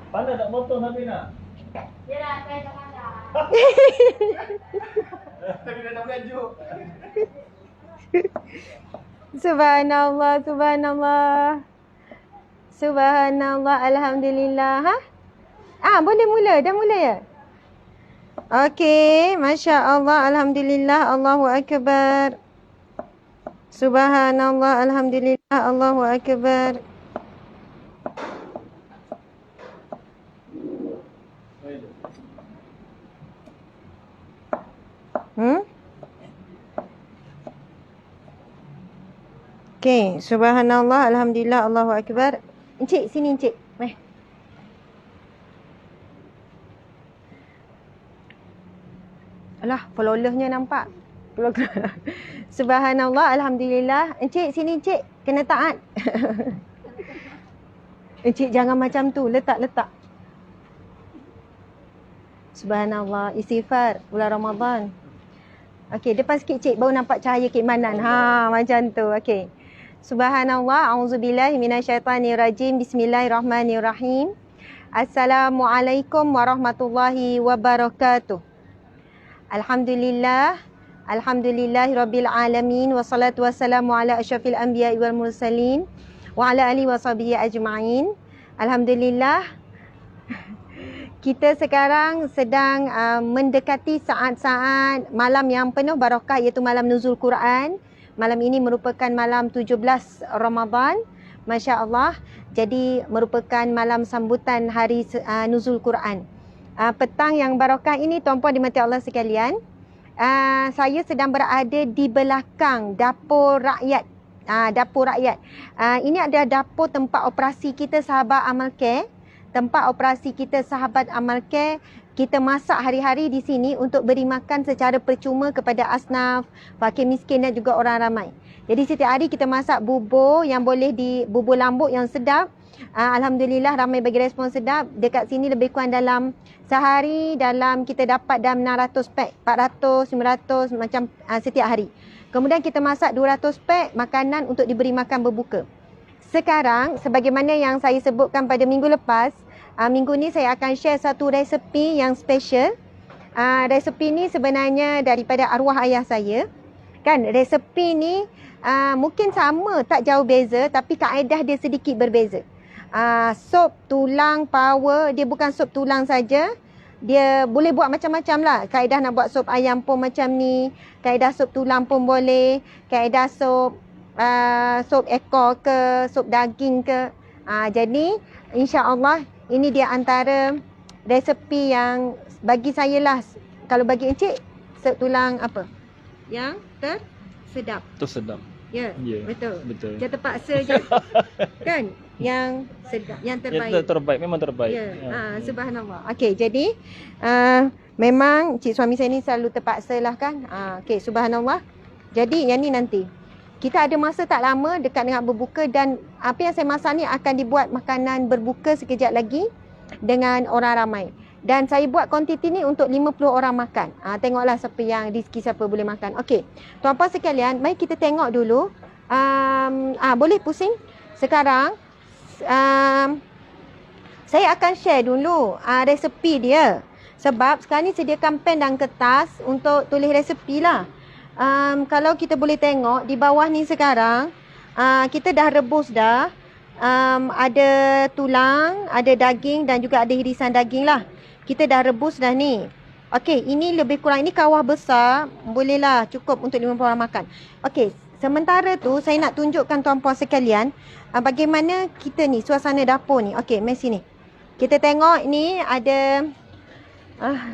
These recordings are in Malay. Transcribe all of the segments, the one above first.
Pandai tak potong tapi nak? Yalah, saya tak pandai. Tapi dah baju. Subhanallah, subhanallah. Subhanallah, alhamdulillah. Boleh mula. Dah mula ya? Okey, Masya Allah, alhamdulillah, Allahu Akbar. Subhanallah, alhamdulillah, Allahu Akbar. Okey, subhanallah, alhamdulillah, Allahu Akbar. Encik, sini encik. Meh. Alah, flawlessnya nampak. Subhanallah, alhamdulillah. Encik, sini encik. Kena taat. Encik jangan macam tu, letak. Subhanallah, istighfar bulan Ramadan. Okey, depan sikit cik baru nampak cahaya keimanan. Macam tu. Okey. Subhanallah, auzubillahi minasyaitanirrajim. Bismillahirrahmanirrahim. Assalamualaikum warahmatullahi wabarakatuh. Alhamdulillah. Alhamdulillahirabbil alamin wassalatu wassalamu ala asyrafil anbiya'i wal mursalin wa ala alihi washabihi ajma'in. Alhamdulillah. Kita sekarang sedang mendekati saat-saat malam yang penuh barakah, iaitu malam nuzul Quran. Malam ini merupakan malam 17 Ramadan. Masya Allah. Jadi merupakan malam sambutan hari nuzul Quran. Petang yang barakah ini, tuan-puan dimati Allah sekalian, saya sedang berada di belakang dapur rakyat. Dapur rakyat. Ini adalah dapur tempat operasi kita Sahabat Amal Care. Tempat operasi kita Sahabat Amal Care. Kita masak hari-hari di sini untuk beri makan secara percuma kepada asnaf, fakir miskin dan juga orang ramai. Jadi setiap hari kita masak bubur yang boleh bubur lambuk yang sedap. Alhamdulillah ramai bagi respon sedap. Dekat sini lebih kurang dalam sehari kita dapat dalam 600 pack, 400, 500 macam setiap hari. Kemudian kita masak 200 pack makanan untuk diberi makan berbuka. Sekarang, sebagaimana yang saya sebutkan pada minggu lepas, minggu ni saya akan share satu resepi yang special. Resepi ni sebenarnya daripada arwah ayah saya. Kan, resepi ni mungkin sama, tak jauh beza, tapi kaedah dia sedikit berbeza. Sup tulang power, dia bukan sup tulang saja. Dia boleh buat macam-macam lah. Kaedah nak buat sup ayam pun macam ni. Kaedah sup tulang pun boleh. Kaedah sup ekor ke, sup daging ke. Jadi insya-Allah ini dia antara resepi yang bagi saya lah. Kalau bagi encik, sup tulang apa? Yang tersedap. Tersedap. Ya, yeah, betul. Dia terpaksa je. Kan? Yang sedap, yang terbaik. Yang terbaik, memang terbaik. Ya, subhanallah. Okey, jadi memang cik suami saya ni selalu terpaksa lah kan. Okey, subhanallah. Jadi yang ni nanti. Kita ada masa tak lama dekat dengan berbuka, dan apa yang saya masak ni akan dibuat makanan berbuka sekejap lagi dengan orang ramai. Dan saya buat kuantiti ni untuk 50 orang makan. Tengoklah siapa yang rezeki siapa boleh makan. Okey. Tuan-puan sekalian, mari kita tengok dulu. Boleh pusing? Sekarang saya akan share dulu resepi dia. Sebab sekarang ni sediakan pen dan kertas untuk tulis resepi lah. Kalau kita boleh tengok di bawah ni sekarang, kita dah rebus dah. Ada tulang, ada daging dan juga ada irisan daging lah. Kita dah rebus dah ni. Okey, ini lebih kurang, ini kawah besar. Bolehlah cukup untuk 50 orang makan. Okey, sementara tu saya nak tunjukkan tuan-puan sekalian bagaimana kita ni, suasana dapur ni. Okey, mari sini. Kita tengok ni ada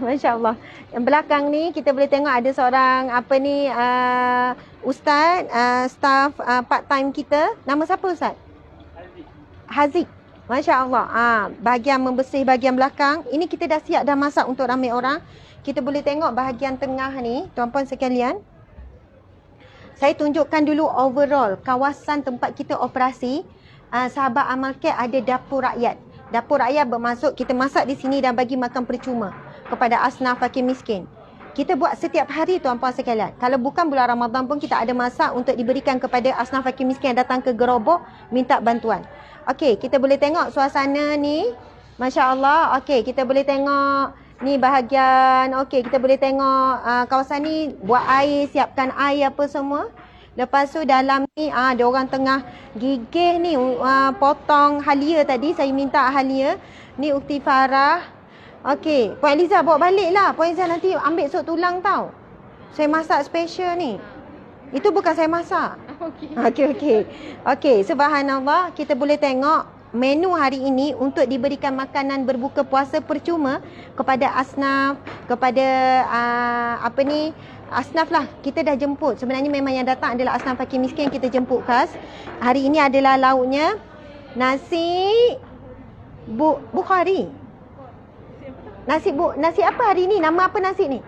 Masya Allah. Yang belakang ni kita boleh tengok ada seorang ustaz, staff part time kita. Nama siapa ustaz? Haziq. Masya Allah. Bahagian membersih bahagian belakang. Ini kita dah siap dah masak untuk ramai orang. Kita boleh tengok bahagian tengah ni, tuan-puan sekalian. Saya tunjukkan dulu overall kawasan tempat kita operasi. Sahabat Amal Care ada dapur rakyat. Dapur rakyat bermaksud kita masak di sini dan bagi makan percuma kepada asnaf fakir miskin. Kita buat setiap hari tuan-puan sekalian. Kalau bukan bulan Ramadan pun kita ada masak untuk diberikan kepada asnaf fakir miskin yang datang ke gerobok minta bantuan. Okey, kita boleh tengok suasana ni. Masya Allah. Okey, kita boleh tengok ni bahagian. Okey, kita boleh tengok kawasan ni buat air, siapkan air apa semua. Lepas tu dalam ni ada orang tengah gigih ni potong halia tadi. Saya minta halia. Ni Ukti Farah. Okey, Puan Eliza bawa balik lah. Puan Eliza nanti ambil sup tulang tau. Saya masak special ni. Itu bukan saya masak. Okey, subhanallah, kita boleh tengok menu hari ini untuk diberikan makanan berbuka puasa percuma kepada asnaf, kepada asnaf lah. Kita dah jemput. Sebenarnya memang yang datang adalah asnaf fakir miskin, kita jemput khas. Hari ini adalah lauknya nasi Bukhari. Nasi apa hari ni? Nama apa nasi ni?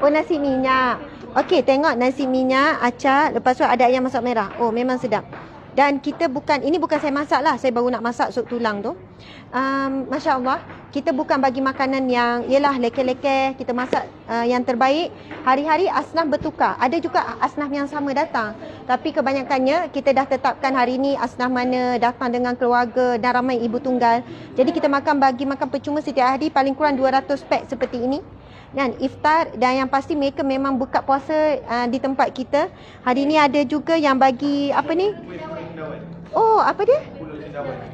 Oh, nasi minyak. Okey, tengok nasi minyak, acar, lepas tu ada ayam masak merah. Oh, memang sedap. Dan kita ini bukan saya masak lah. Saya baru nak masak sup tulang tu. Masya Allah, kita bukan bagi makanan yang yelah lekeh-lekeh. Kita masak yang terbaik. Hari-hari asnaf bertukar. Ada juga asnaf yang sama datang. Tapi kebanyakannya kita dah tetapkan hari ni asnaf mana datang dengan keluarga dan ramai ibu tunggal. Jadi kita bagi makan percuma setiap hari paling kurang 200 pack seperti ini. Dan iftar, dan yang pasti mereka memang buka puasa di tempat kita. Hari ni ada juga yang bagi apa ni? Oh, apa dia?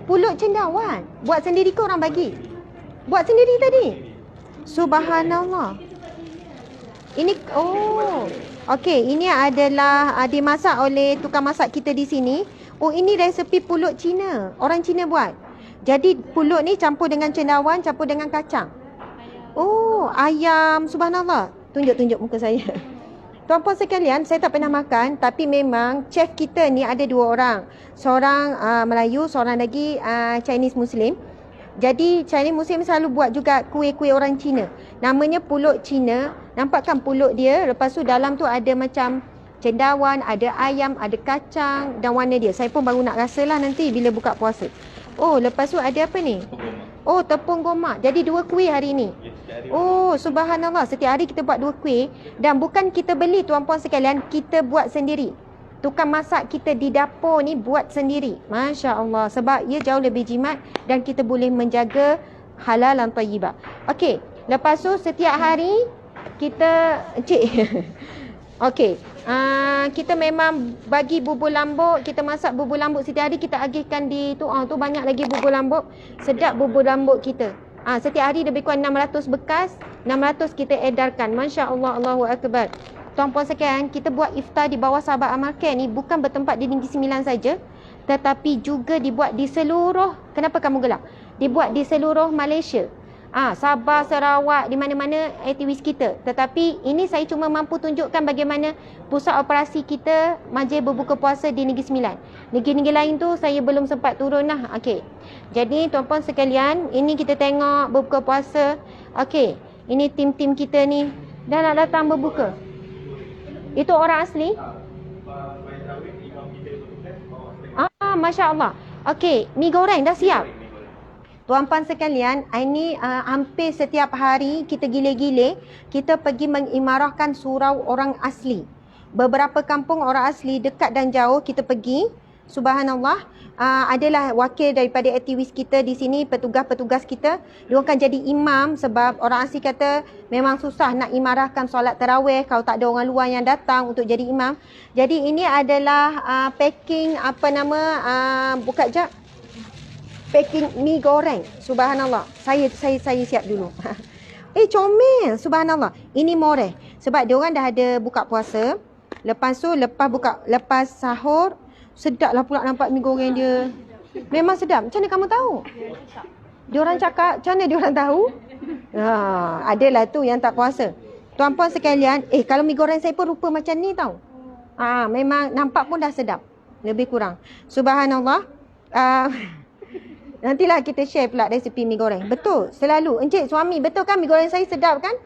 Pulut cendawan. Buat sendiri ke orang bagi? Buat sendiri tadi? Subhanallah. Ini okey, ini adalah dimasak oleh tukang masak kita di sini. Oh, ini resepi pulut Cina. Orang Cina buat. Jadi pulut ni campur dengan cendawan, campur dengan kacang. Oh, ayam. Subhanallah. Tunjuk muka saya. Tuan-puan sekalian, saya tak pernah makan. Tapi memang chef kita ni ada 2 orang. Seorang Melayu, seorang lagi Chinese Muslim. Jadi Chinese Muslim selalu buat juga kuih-kuih orang Cina. Namanya pulut Cina. Nampak kan pulut dia? Lepas tu dalam tu ada macam cendawan, ada ayam, ada kacang dan warna dia. Saya pun baru nak rasa lah nanti bila buka puasa. Oh, lepas tu ada apa ni? Oh, tepung gomak. Jadi 2 kuih hari ni. Oh, subhanallah. Setiap hari kita buat 2 kuih. Dan bukan kita beli, tuan-puan sekalian. Kita buat sendiri. Tukang masak kita di dapur ni buat sendiri. Masya Allah. Sebab ia jauh lebih jimat. Dan kita boleh menjaga halal dan tayyibah. Okey. Lepas tu setiap hari kita... Okey. Kita memang bagi bubur lambuk. Kita masak bubur lambuk setiap hari. Kita agihkan di tu. Tu banyak lagi bubur lambuk. Sedap bubur lambuk kita. Setiap hari lebih kurang 600 bekas. 600 kita edarkan. Masya Allah, Allahu Akbar. Tuan-puan sekalian, kita buat iftar di bawah Sahabat Amal Care ni bukan bertempat di Negeri Sembilan saja, tetapi juga dibuat di seluruh, kenapa kamu gelak? Dibuat di seluruh Malaysia. Sabah, Sarawak, di mana-mana aktivis kita. Tetapi ini saya cuma mampu tunjukkan bagaimana pusat operasi kita majlis berbuka puasa di Negeri Sembilan. Negeri-negeri lain tu saya belum sempat turun lah. Okey. Jadi tuan-puan sekalian, ini kita tengok berbuka puasa. Okey. Ini tim-tim kita ni dah nak datang berbuka. Itu orang asli? Masya Allah. Okey, mi goreng dah siap. Tuan-puan sekalian, ini hampir setiap hari kita gile-gile, kita pergi mengimarahkan surau orang asli. Beberapa kampung orang asli dekat dan jauh kita pergi. Subhanallah, adalah wakil daripada aktivis kita di sini, petugas-petugas kita. Dia akan jadi imam sebab orang asli kata memang susah nak imarahkan solat tarawih kalau tak ada orang luar yang datang untuk jadi imam. Jadi ini adalah packing buka jap. Packing mi goreng. Subhanallah. Saya siap dulu. Comel. Subhanallah. Ini moreh. Sebab dia orang dah ada buka puasa. Lepas tu lepas sahur, sedaplah pula nampak mi goreng dia. Memang sedap. Macam mana kamu tahu? Diorang cakap, macam mana diorang tahu? Adalah tu yang tak puasa. Tuan-puan sekalian, kalau mi goreng saya pun rupa macam ni tau. Memang nampak pun dah sedap. Lebih kurang. Subhanallah. Nantilah kita share pula resepi mi goreng. Betul, selalu. Encik suami, betul kan mi goreng saya sedap kan?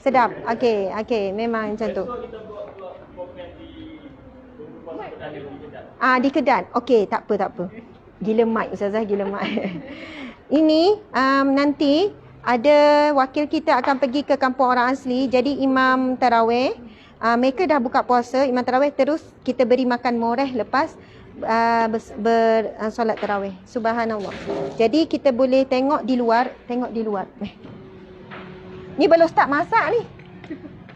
Sedap. Okey, memang macam tu. Di Kedah. Okey, tak apa. Gila mic Ustazah, gila mic. Ini nanti ada wakil kita akan pergi ke kampung orang asli. Jadi imam tarawih, mereka dah buka puasa, imam tarawih, terus kita beri makan moreh lepas. solat tarawih. Subhanallah. Jadi kita boleh tengok di luar. Ni belum start masak ni.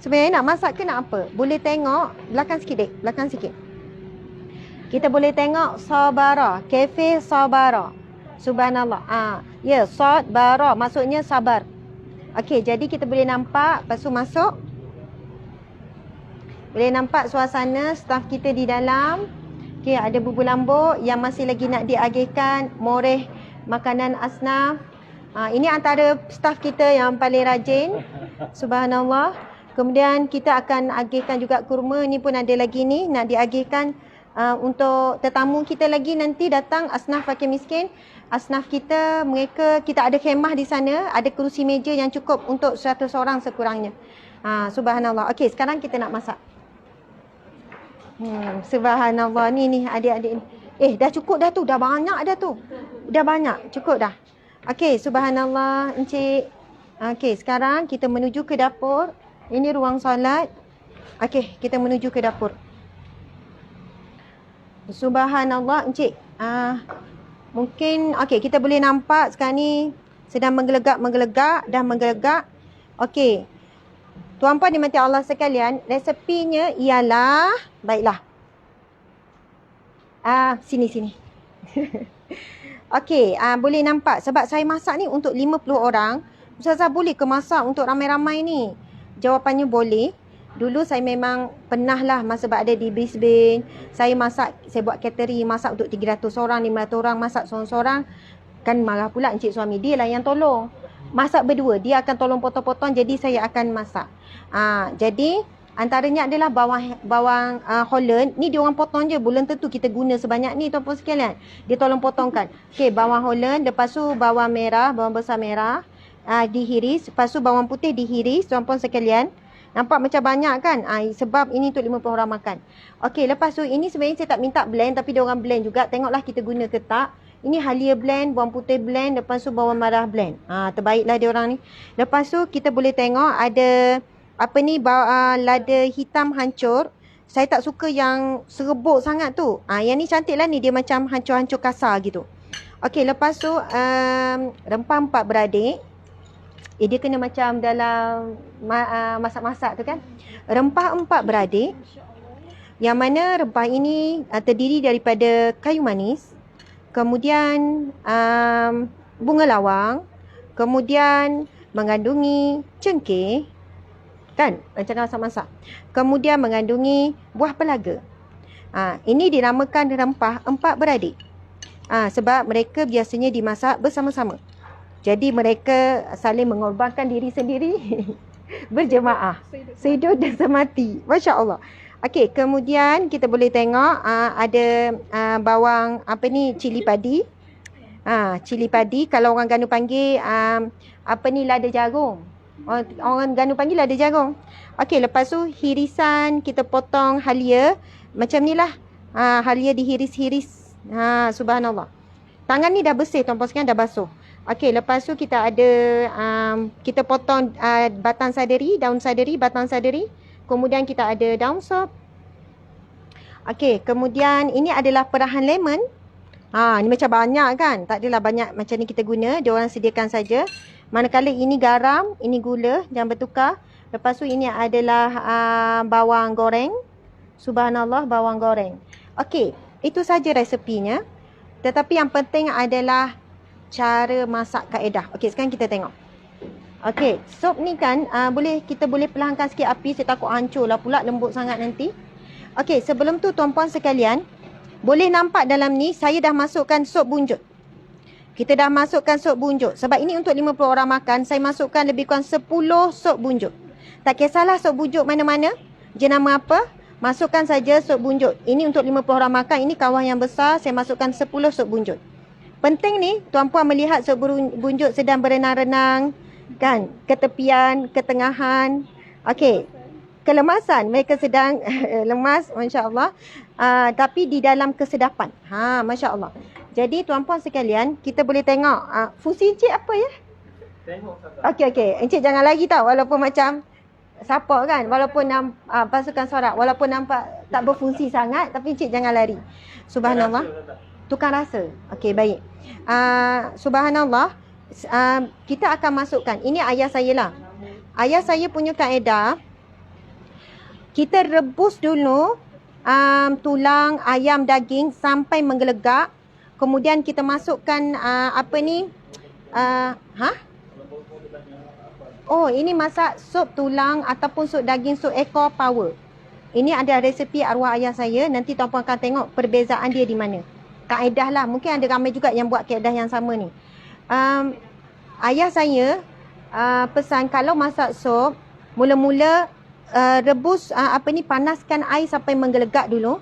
Sebenarnya nak masak ke nak apa? Boleh tengok belakang sikit. Kita boleh tengok Sabara, kafe Sabara. Subhanallah. Ya, Sabara maksudnya sabar. Okey, jadi kita boleh nampak, lepas tu masuk. Boleh nampak suasana staf kita di dalam. Okey, ada bubur lambuk yang masih lagi nak diagihkan, moreh makanan asnaf. Ini antara staf kita yang paling rajin. Subhanallah. Kemudian kita akan agihkan juga kurma. Ini pun ada lagi ni nak diagihkan untuk tetamu kita lagi nanti datang asnaf fakir miskin. Asnaf kita, kita ada khemah di sana, ada kerusi meja yang cukup untuk 100 orang sekurangnya. Subhanallah. Okey, sekarang kita nak masak. Subhanallah. Ni adik-adik ni. Dah cukup dah tu. Dah banyak dah tu. Dah banyak. Cukup dah. Okey, subhanallah encik. Okey, sekarang kita menuju ke dapur. Ini ruang solat. Okey, kita menuju ke dapur. Subhanallah encik. Mungkin okey, kita boleh nampak sekarang ni sedang menggelegak. Okey. Tuan-puan dimati Allah sekalian, resepinya ialah baiklah. Sini. Okey, boleh nampak sebab saya masak ni untuk 50 orang. Ustazah boleh ke masak untuk ramai-ramai ni? Jawapannya boleh. Dulu saya memang pernah lah masa berada di Brisbane. Saya buat catering, masak untuk 300 orang, 500 orang, masak seorang-seorang. Kan marah pula encik suami, dia lah yang tolong. Masak berdua, dia akan tolong potong-potong, jadi saya akan masak. Jadi antaranya adalah bawang Holland. Ni dia orang potong je, belum tentu kita guna sebanyak ni tuan-puan sekalian. Dia tolong potongkan. Okey, bawang Holland, lepas tu bawang besar merah. Dihiris, lepas tu bawang putih dihiris tuan-puan sekalian. Nampak macam banyak kan? Sebab ini untuk 50 orang makan. Okey, lepas tu ini sebenarnya saya tak minta blend, tapi dia orang blend juga. Tengoklah kita guna ke tak. Ini halia blend, bawang putih blend, lepas tu bawang merah blend. Terbaiklah dia orang ni. Lepas tu kita boleh tengok ada lada hitam hancur. Saya tak suka yang serebuk sangat tu. Yang ni cantik lah ni, dia macam hancur-hancur kasar gitu. Okey, lepas tu rempah 4 beradik. Dia kena macam dalam masak-masak tu kan. Rempah 4 beradik. Yang mana rempah ini terdiri daripada kayu manis. Kemudian bunga lawang. Kemudian mengandungi cengkeh. Kan? Macam masak-masak. Kemudian mengandungi buah pelaga. Ini dinamakan rempah 4 beradik. Sebab mereka biasanya dimasak bersama-sama. Jadi mereka saling mengorbankan diri sendiri berjemaah. Sehidup dan semati. Masya Allah. Okey, kemudian kita boleh tengok ada bawang cili padi. Cili padi kalau orang Ganu panggil lada jagung. Orang Ganu panggil lada jagung. Okey, lepas tu hirisan kita potong halia macam ni lah. Halia dihiris-hiris. Subhanallah. Tangan ni dah bersih tuan-puan sekalian, dah basuh. Okey, lepas tu kita ada kita potong daun saderi, batang saderi. Kemudian kita ada daun sop. Okey, kemudian ini adalah perahan lemon. Ni macam banyak kan? Tak adalah banyak macam ni kita guna. Dia orang sediakan saja. Manakala ini garam, ini gula, jangan bertukar. Lepas tu ini adalah bawang goreng. Subhanallah, bawang goreng. Okey, itu saja resepinya. Tetapi yang penting adalah cara masak kaedah. Okey, sekarang kita tengok. Okey, sup ni kan kita boleh perlahankan sikit api. Saya takut hancur lah pula, lembut sangat nanti. Okey, sebelum tu tuan-puan sekalian, boleh nampak dalam ni saya dah masukkan sup bunjut. Kita dah masukkan sup bunjut. Sebab ini untuk 50 orang makan, saya masukkan lebih kurang 10 sup bunjut. Tak kisahlah sup bunjut mana-mana, jenama apa, masukkan saja sup bunjut. Ini untuk 50 orang makan, ini kawah yang besar, saya masukkan 10 sup bunjut. Penting ni, tuan-puan melihat sup bunjut sedang berenang-renang, kan, ke tepian, ke tengahan. Okey, kelemasan, mereka sedang lemas, Masya Allah. Tapi di dalam kesedapan. Masya Allah. Jadi tuan-puan sekalian, kita boleh tengok. Fungsi encik apa ya? Tengok. Okey. Encik jangan lagi tau, walaupun macam support kan, walaupun pasukan sorak, walaupun nampak tak berfungsi sangat, tapi encik jangan lari. Subhanallah. Tukar rasa. Okey, baik. Subhanallah. Kita akan masukkan, ini ayah saya lah. Ayah saya punya kaedah, kita rebus dulu tulang ayam daging sampai menggelegak. Kemudian kita masukkan Oh, ini masak sup tulang ataupun sup daging, sup ekor power. Ini ada resepi arwah ayah saya. Nanti tuan-puan akan tengok perbezaan dia di mana. Kaedah lah. Mungkin ada ramai juga yang buat kaedah yang sama ni. Ayah saya pesan kalau masak sup, mula-mula rebus panaskan air sampai menggelegak dulu.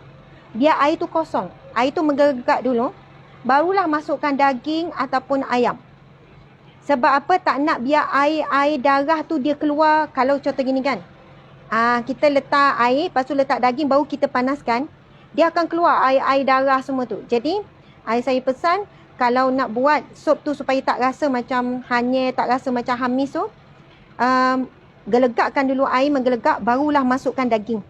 Biar air tu kosong. Air tu menggelegak dulu. Barulah masukkan daging ataupun ayam. Sebab apa? Tak nak biar air darah tu dia keluar. Kalau contoh gini kan, kita letak air, lepas tu letak daging, baru kita panaskan, dia akan keluar air darah semua tu. Jadi ayah saya pesan, kalau nak buat sup tu supaya tak rasa macam hanyir, tak rasa macam hamis tu, gelegakkan dulu air, menggelegak, barulah masukkan daging.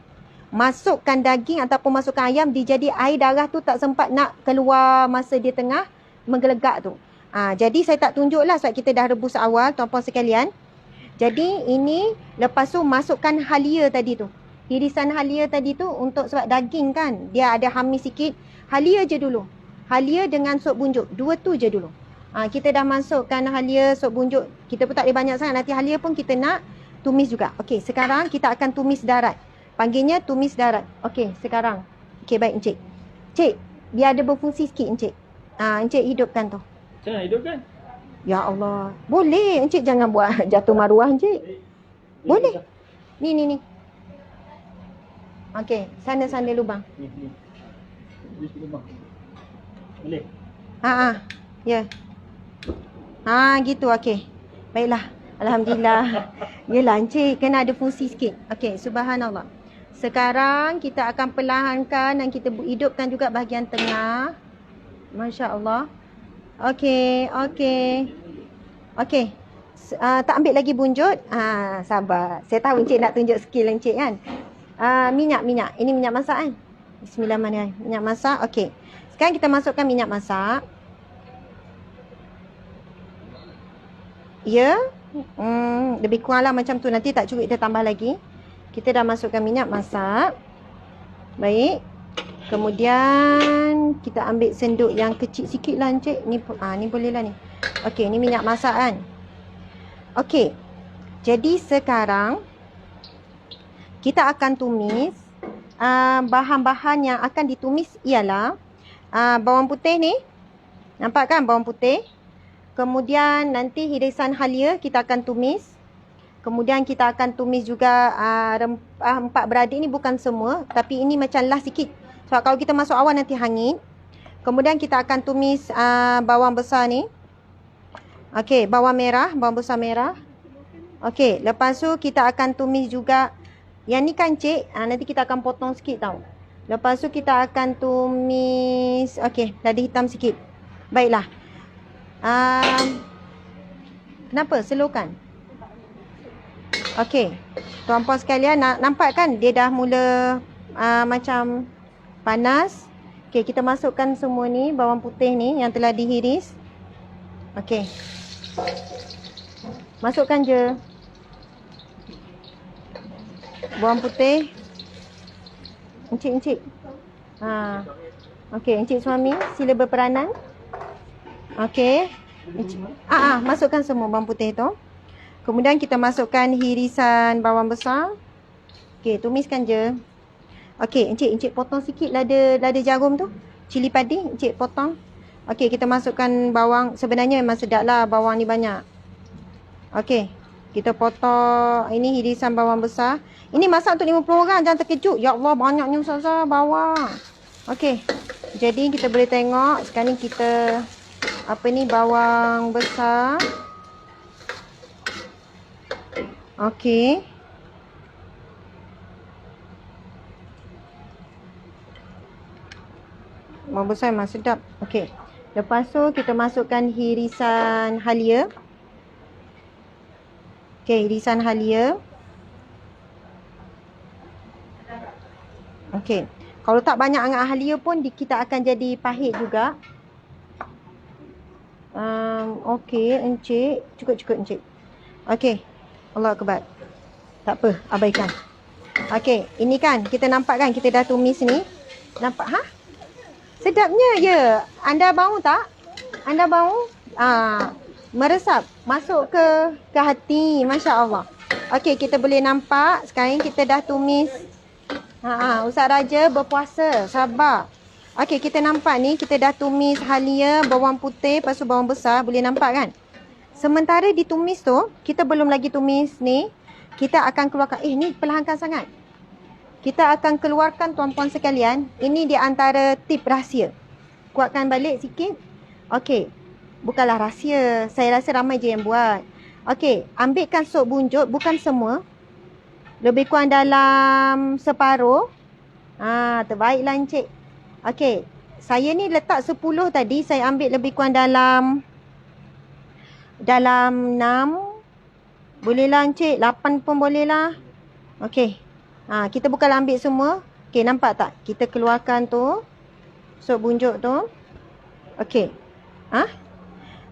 Masukkan daging ataupun masukkan ayam, dia jadi air darah tu tak sempat nak keluar masa dia tengah menggelegak tu. Jadi saya tak tunjuk lah sebab kita dah rebus awal, tuan-puan sekalian. Jadi ini lepas tu masukkan halia tadi tu. Irisan halia tadi tu untuk sebab daging kan, dia ada hamis sikit. Halia je dulu. Halia dengan sup bunjuk. Dua tu je dulu. Kita dah masukkan halia, sup bunjuk. Kita pun tak boleh banyak sangat. Nanti halia pun kita nak tumis juga. Okey, sekarang kita akan tumis darat. Panggilnya tumis darat. Okey, sekarang. Okey, baik encik. Encik, biar ada berfungsi sikit encik. Encik hidupkan tu. Macam mana hidup kan? Ya Allah. Boleh. Encik jangan buat jatuh maruah encik. Boleh. Ni. Okey. Sana lubang. Ni. Lubang. Boleh? Ya. Gitu. Okey. Baiklah. Alhamdulillah. Yelah encik kena ada fungsi sikit. Okey. Subhanallah. Sekarang kita akan perlahankan dan kita hidupkan juga bahagian tengah. Masya Allah. Okey. Tak ambil lagi bunjut. Sabar. Saya tahu encik nak tunjuk skill encik kan. Minyak. Ini minyak masak kan? Bismillahirrahmanirrahim. Minyak masak. Okey. Sekarang kita masukkan minyak masak. Ya. Lebih kurang lah macam tu. Nanti tak cukup kita tambah lagi. Kita dah masukkan minyak masak. Baik. Kemudian kita ambil senduk yang kecil sikit lah encik. Ni boleh lah ni. Okey, ni minyak masak kan. Okey. Jadi sekarang kita akan tumis. Bahan-bahan yang akan ditumis ialah bawang putih ni. Nampak kan bawang putih? Kemudian nanti hirisan halia kita akan tumis. Kemudian kita akan tumis juga rempah empat beradik ni, bukan semua, tapi ini macam last sikit. Sebab kalau kita masuk awal nanti hangit. Kemudian kita akan tumis bawang besar ni. Okey, bawang besar merah. Okey, lepas tu kita akan tumis juga. Yang ni kan cik, nanti kita akan potong sikit tau. Lepas tu kita akan tumis. Okey, lada hitam sikit. Baiklah. Kenapa? Slowkan. Okey. Tuan-puan sekalian, nampak kan dia dah mula macam panas. Okey, kita masukkan semua ni, bawang putih ni yang telah dihiris. Okey. Masukkan je. Bawang putih. Encik. Okey, encik suami sila berperanan. Okey. Masukkan semua bawang putih tu. Kemudian kita masukkan hirisan bawang besar. Okey, tumiskan je. Okey, encik potong sikit lada jarum tu. Cili padi, encik potong. Okey, kita masukkan bawang. Sebenarnya memang sedap lah bawang ni banyak. Okey, kita potong. Ini hirisan bawang besar. Ini masak untuk 50 orang, jangan terkejut. Ya Allah, banyaknya ustazah bawang. Okey, jadi kita boleh tengok. Sekarang ni kita bawang besar. Okey. Bawang besar memang sedap. Okey. Lepas tu kita masukkan hirisan halia. Okey, hirisan halia. Okey. Kalau tak banyak angat halia pun kita akan jadi pahit juga. Okey, encik. Cukup encik. Okey. Allah Akbar. Tak apa, abaikan. Okey, ini kan kita nampak kan kita dah tumis ni. Nampak ha? Sedapnya ya. Anda bau tak? Anda bau? Meresap masuk ke hati. Masya-Allah. Okey, kita boleh nampak sekarang kita dah tumis. Ustaz Raja berpuasa, sabar. Okey, kita nampak ni kita dah tumis halia, bawang putih, lepas tu bawang besar, boleh nampak kan? Sementara ditumis tu, kita belum lagi tumis ni, kita akan keluarkan, ni perlahankan sangat. Kita akan keluarkan tuan-puan sekalian, ini di antara tip rahsia. Kuatkan balik sikit. Okey, bukanlah rahsia, saya rasa ramai je yang buat. Okey, ambilkan sup bunjut, bukan semua. Lebih kurang dalam separuh. Terbaiklah encik. Okey, saya ni letak 10 tadi, saya ambil lebih kurang dalam 6. Bolehlah encik, 8 pun bolehlah. Okey. Kita bukanlah ambil semua. Okey, nampak tak? Kita keluarkan tu. Sup bunjuk tu. Okey.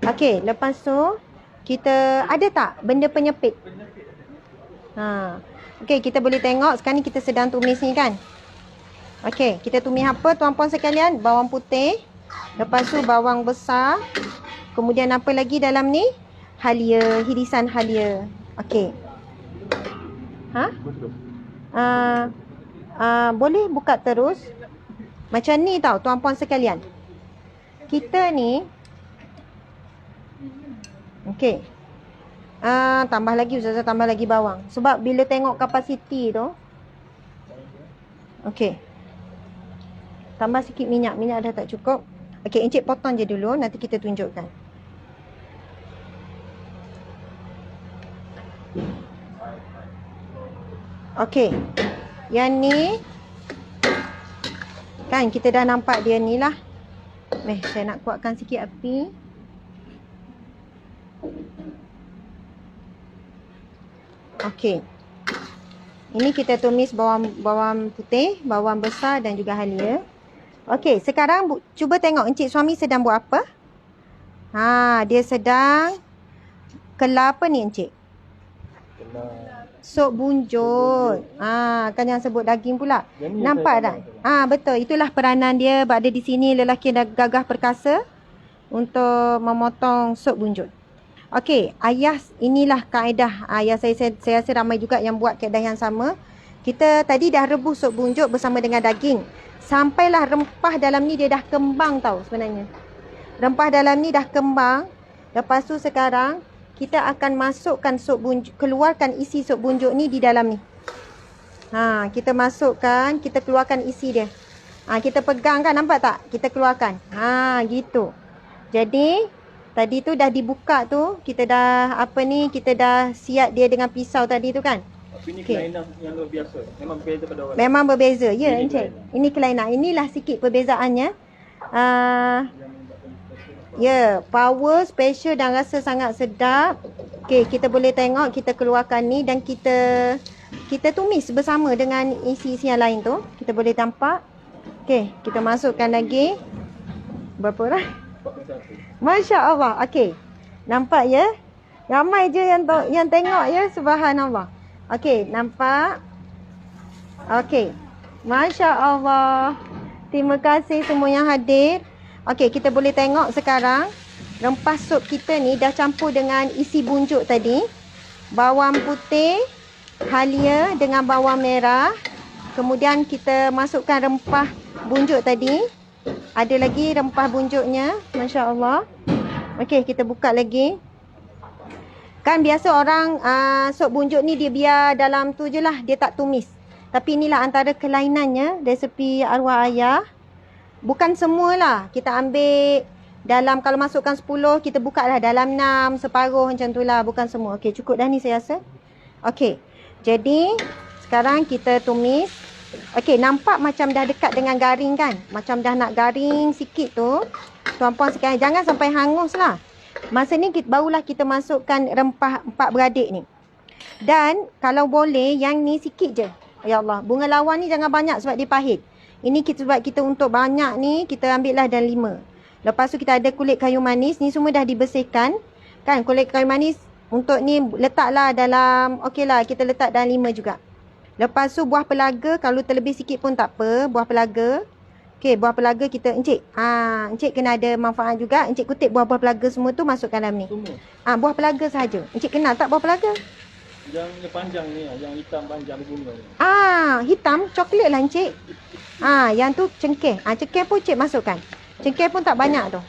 Okey, lepas tu kita ada tak benda penyepit? Okey, kita boleh tengok sekarang ni kita sedang tumis ni kan. Okey, kita tumis apa tuan-puan sekalian? Bawang putih. Lepas tu bawang besar. Kemudian apa lagi dalam ni? Halia, hirisan halia. Okey. Boleh buka terus. Macam ni tau tuan-puan sekalian. Kita ni okey. Tambah lagi Ustazah, tambah lagi bawang. Sebab bila tengok kapasiti tu. Okey. Tambah sikit minyak. Minyak dah tak cukup. Okey, encik potong je dulu. Nanti kita tunjukkan. Okey. Yang ni. Kan kita dah nampak dia ni lah. Saya nak kuatkan sikit api. Okey. Ini kita tumis bawang putih, bawang besar dan juga halia. Okey, sekarang cuba tengok encik suami sedang buat apa? Dia sedang kelar apa ni encik? Sup bunjut. Kan yang sebut daging pula. Nampak tak? Betul. Itulah peranan dia berada di sini. Lelaki dah gagah perkasa untuk memotong sup bunjut. Okey, ayah inilah kaedah. Ayah saya rasa ramai juga yang buat kaedah yang sama. Kita tadi dah rebus sup bunjut bersama dengan daging. Sampailah rempah dalam ni dia dah kembang tau sebenarnya. Rempah dalam ni dah kembang. Lepas tu sekarang kita akan masukkan sup bunjuk, keluarkan isi sup bunjuk ni di dalam ni. Kita masukkan, kita keluarkan isi dia. Kita pegang kan, nampak tak? Kita keluarkan. Gitu. Jadi tadi tu dah dibuka tu, kita dah kita dah siap dia dengan pisau tadi tu kan. Ini kelainan yang luar biasa. Memang berbeza pada orang. Memang berbeza. Ya, encik. Ini kelainan. Inilah sikit perbezaannya. Ya, power, special dan rasa sangat sedap. Okey, kita boleh tengok, kita keluarkan ni dan kita tumis bersama dengan isi-isi yang lain tu. Kita boleh nampak. Okey, kita masukkan lagi. Berapa orang? Masya Allah. Okey. Nampak ya? Ramai je yang tengok ya. Subhanallah. Okey, nampak? Okey. Masya Allah. Terima kasih semua yang hadir. Okey, kita boleh tengok sekarang rempah sup kita ni dah campur dengan isi bunjuk tadi. Bawang putih, halia dengan bawang merah. Kemudian kita masukkan rempah bunjuk tadi. Ada lagi rempah bunjuknya. Masya Allah. Okey, kita buka lagi. Kan biasa orang sup bunjuk ni dia biar dalam tu je lah. Dia tak tumis. Tapi inilah antara kelainannya resepi arwah ayah. Bukan semualah. Kita ambil dalam, kalau masukkan 10, kita buka lah dalam 6, separuh macam tu lah. Bukan semua. Okey, cukup dah ni saya rasa. Okey. Jadi, sekarang kita tumis. Okey, nampak macam dah dekat dengan garing kan? Macam dah nak garing sikit tu. Tuan-puan sekalian, jangan sampai hangus lah. Masa ni barulah kita masukkan rempah empat beradik ni. Dan kalau boleh yang ni sikit je. Ya Allah. Bunga lawan ni jangan banyak sebab dia pahit. Ini sebab kita untuk banyak ni, kita ambil lah dan 5. Lepas tu kita ada kulit kayu manis. Ni semua dah dibersihkan. Kan kulit kayu manis untuk ni letaklah dalam, okey lah kita letak dalam 5 juga. Lepas tu buah pelaga, kalau terlebih sikit pun tak apa. Buah pelaga. Okey, buah pelaga kita, Encik. Encik kena ada manfaat juga. Encik kutip buah-buah pelaga semua tu masukkan dalam ni. Semua. Buah pelaga sahaja. Encik kenal tak buah pelaga? Yang panjang ni, yang hitam panjang bunga ni. Hitam, coklat lah Encik. Yang tu cengkeh. Cengkeh pun Encik masukkan. Cengkeh pun tak banyak tu.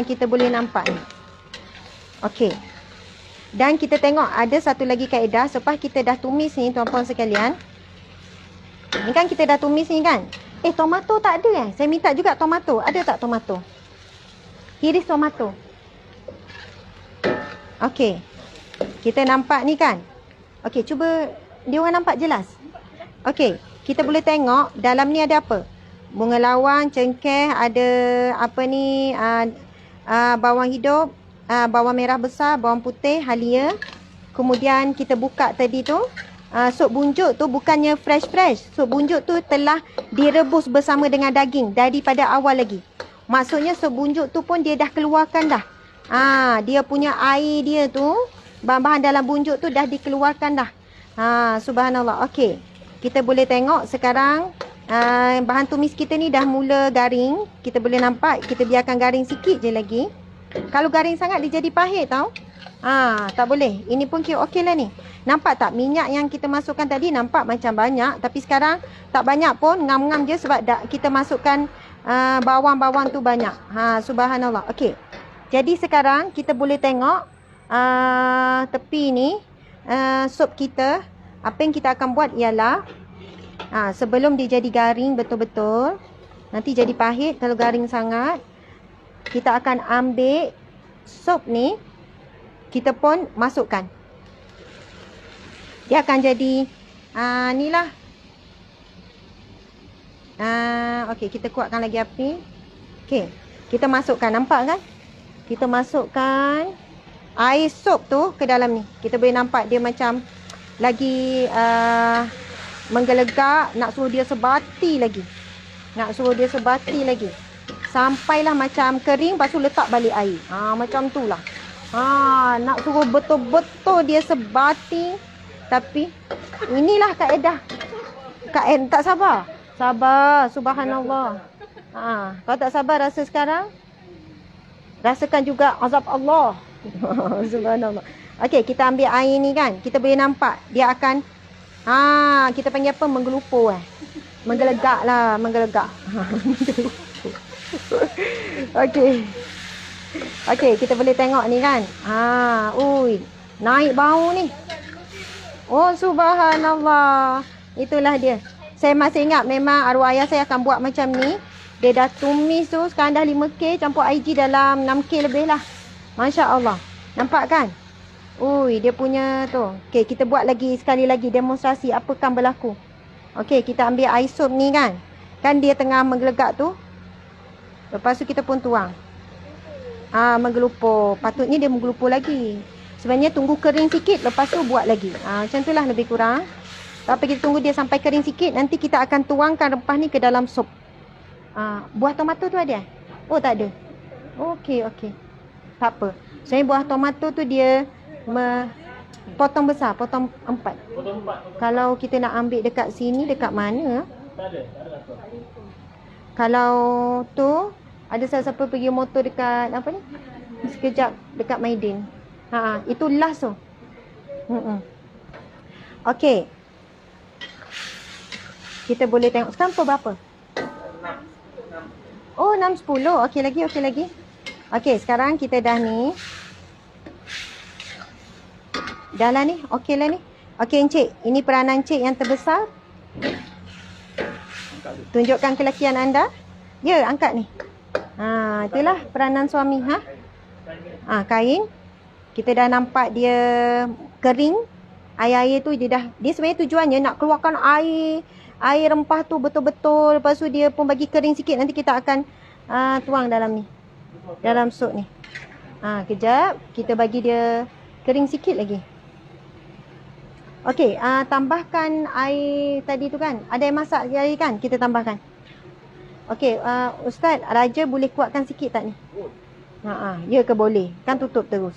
Kita boleh nampak ni. Okey. Dan kita tengok ada satu lagi kaedah. Selepas kita dah tumis ni tuan-puan sekalian. Ni kan kita dah tumis ni kan. Tomato tak ada Saya minta juga tomato. Ada tak tomato? Iris tomato. Okey. Kita nampak ni kan. Okey, cuba dia orang nampak jelas. Okey, kita boleh tengok dalam ni ada apa? Bunga lawan, cengkeh, ada apa ni, bawang hidup, bawang merah besar, bawang putih, halia. Kemudian kita buka tadi tu. Sup bunjuk tu bukannya fresh. Sup bunjuk tu telah direbus bersama dengan daging daripada awal lagi. Maksudnya sup bunjuk tu pun dia dah keluarkan dah. Dia punya air dia tu, bahan-bahan dalam bunjuk tu dah dikeluarkan dah. Subhanallah. Okey. Kita boleh tengok sekarang bahan tumis kita ni dah mula garing. Kita boleh nampak, kita biarkan garing sikit je lagi. Kalau garing sangat dia jadi pahit tau. Tak boleh. Ini pun okey lah ni. Nampak tak minyak yang kita masukkan tadi nampak macam banyak. Tapi sekarang tak banyak pun. Ngam-ngam je sebab kita masukkan bawang-bawang tu banyak. Subhanallah. Okey. Jadi sekarang kita boleh tengok tepi ni sup kita. Apa yang kita akan buat ialah sebelum dia jadi garing betul-betul. Nanti jadi pahit kalau garing sangat. Kita akan ambil sup ni. Kita pun masukkan. Dia akan jadi ni lah. Okey, kita kuatkan lagi api. Okey, kita masukkan, nampak kan? Kita masukkan air sup tu ke dalam ni. Kita boleh nampak dia macam lagi menggelegak. Nak suruh dia sebati lagi. Sampailah macam kering, lepas tu letak balik air. Macam tu lah. Nak suruh betul-betul dia sebati. Tapi inilah kaedah. Tak sabar. Sabar, subhanallah. Kalau tak sabar rasa sekarang, rasakan juga azab Allah. Subhanallah. Okey, kita ambil air ni kan. Kita boleh nampak dia akan kita panggil apa? Menggelupur Menggelegak lah, menggelegak. Okey, kita boleh tengok ni kan. Naik bau ni. Oh, subhanallah. Itulah dia. Saya masih ingat memang arwah ayah saya akan buat macam ni. Dia dah tumis tu, sekarang dah 5K, campur IG dalam 6K lebih lah. Masya Allah. Nampak kan? Dia punya tu. Okey, kita buat lagi sekali lagi demonstrasi apakah berlaku. Okey, kita ambil air sup ni kan. Kan dia tengah menggelegak tu. Lepas tu kita pun tuang. Menggelupur. Patutnya dia menggelupur lagi. Sebenarnya tunggu kering sikit, lepas tu buat lagi. Macam tu lah lebih kurang. Tapi kita tunggu dia sampai kering sikit. Nanti kita akan tuangkan rempah ni ke dalam sup. Buah tomato tu ada? Oh, tak ada. Okey. Tak apa. Sebenarnya buah tomato tu dia potong besar, potong 4. Kalau kita nak ambil dekat sini, dekat mana? Tak ada apa. Kalau tu, ada siapa pergi motor dekat, apa ni? Sekejap, dekat Maidin. Itu last tu. Okey. Kita boleh tengok. Sekarang pukul berapa? 6.10. Okey lagi. Okey, sekarang kita dah ni. Dah lah ni. Okey lah ni. Okey, Encik. Ini peranan Encik yang terbesar. Tunjukkan kelakian anda. Ya, angkat ni. Itulah peranan suami. Kain. Kita dah nampak dia kering. Air-air tu dia sebenarnya tujuannya nak keluarkan air rempah tu betul-betul. Lepas tu dia pun bagi kering sikit. Nanti kita akan tuang dalam ni. Dalam sup ni. Kejap. Kita bagi dia kering sikit lagi. Okey, tambahkan air tadi tu kan. Ada yang masak air kan? Kita tambahkan. Okey, Ustaz, Raja boleh kuatkan sikit tak ni? Ya ke boleh? Kan tutup terus.